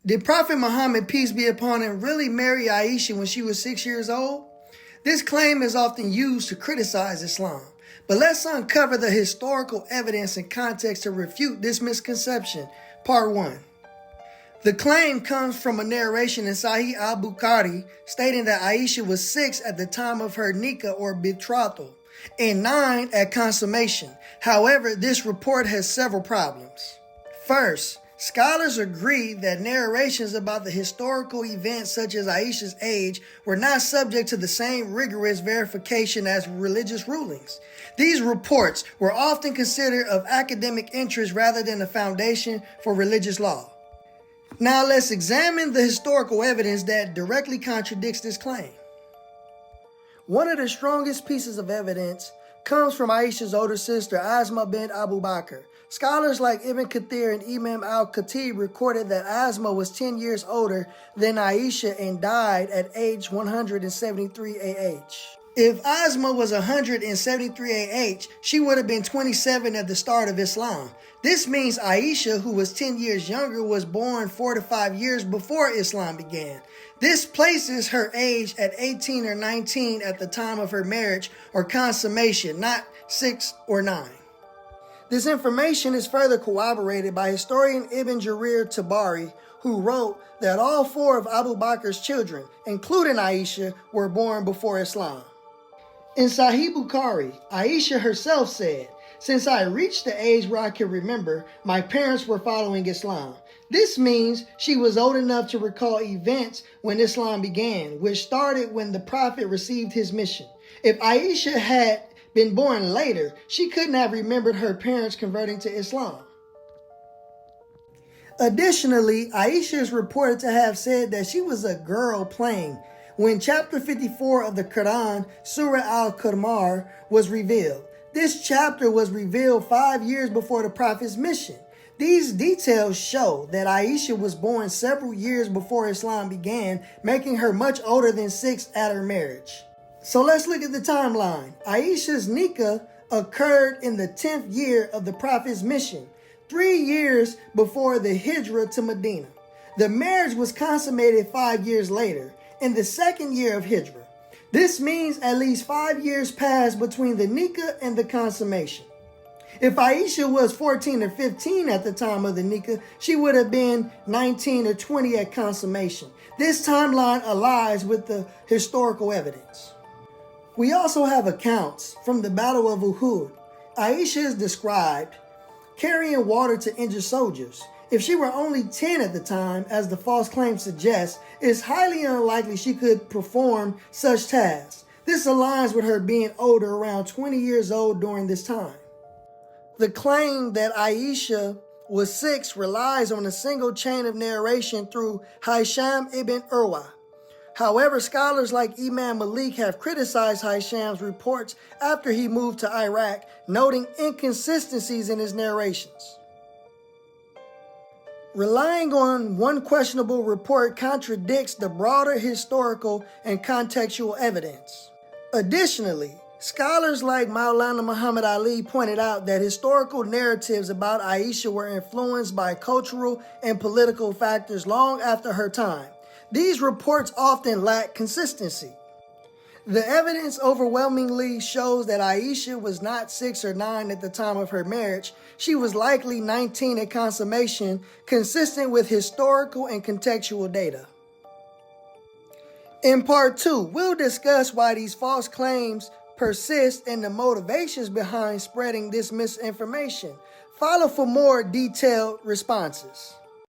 Did Prophet Muhammad, peace be upon him, really marry Aisha when she was 6 years old? This claim is often used to criticize Islam, but let's uncover the historical evidence and context to refute this misconception. Part 1. The claim comes from a narration in Sahih al-Bukhari stating that Aisha was 6 at the time of her nikah or betrothal and 9 at consummation. However, this report has several problems. First, scholars agree that narrations about the historical events such as Aisha's age were not subject to the same rigorous verification as religious rulings. These reports were often considered of academic interest rather than a foundation for religious law. Now let's examine the historical evidence that directly contradicts this claim. One of the strongest pieces of evidence comes from Aisha's older sister, Asma bint Abu Bakr. Scholars like Ibn Kathir and Imam al-Khatib recorded that Asma was 10 years older than Aisha and died at age 173 AH. If Asma was 173 AH, she would have been 27 at the start of Islam. This means Aisha, who was 10 years younger, was born 4 to 5 years before Islam began. This places her age at 18 or 19 at the time of her marriage or consummation, not 6 or 9. This information is further corroborated by historian Ibn Jarir Tabari, who wrote that all 4 of Abu Bakr's children, including Aisha, were born before Islam. In Sahih Bukhari, Aisha herself said, "Since I reached the age where I can remember, my parents were following Islam." This means she was old enough to recall events when Islam began, which started when the Prophet received his mission. If Aisha had been born later, she couldn't have remembered her parents converting to Islam. Additionally, Aisha is reported to have said that she was a girl playing when chapter 54 of the Quran, Surah Al-Qamar, was revealed. This chapter was revealed 5 years before the Prophet's mission. These details show that Aisha was born several years before Islam began, making her much older than 6 at her marriage. So let's look at the timeline. Aisha's nikah occurred in the 10th year of the Prophet's mission, 3 years before the hijrah to Medina. The marriage was consummated 5 years later, in the 2nd year of hijrah. This means at least 5 years passed between the nikah and the consummation. If Aisha was 14 or 15 at the time of the nikah, she would have been 19 or 20 at consummation. This timeline aligns with the historical evidence. We also have accounts from the Battle of Uhud. Aisha is described carrying water to injured soldiers. If she were only 10 at the time, as the false claim suggests, it's highly unlikely she could perform such tasks. This aligns with her being older, around 20 years old during this time. The claim that Aisha was 6 relies on a single chain of narration through Hisham ibn Urwa. However, scholars like Imam Malik have criticized Hisham's reports after he moved to Iraq, noting inconsistencies in his narrations. Relying on one questionable report contradicts the broader historical and contextual evidence. Additionally, scholars like Maulana Muhammad Ali pointed out that historical narratives about Aisha were influenced by cultural and political factors long after her time. These reports often lack consistency. The evidence overwhelmingly shows that Aisha was not 6 or 9 at the time of her marriage. She was likely 19 at consummation, consistent with historical and contextual data. In part 2, we'll discuss why these false claims persist and the motivations behind spreading this misinformation. Follow for more detailed responses.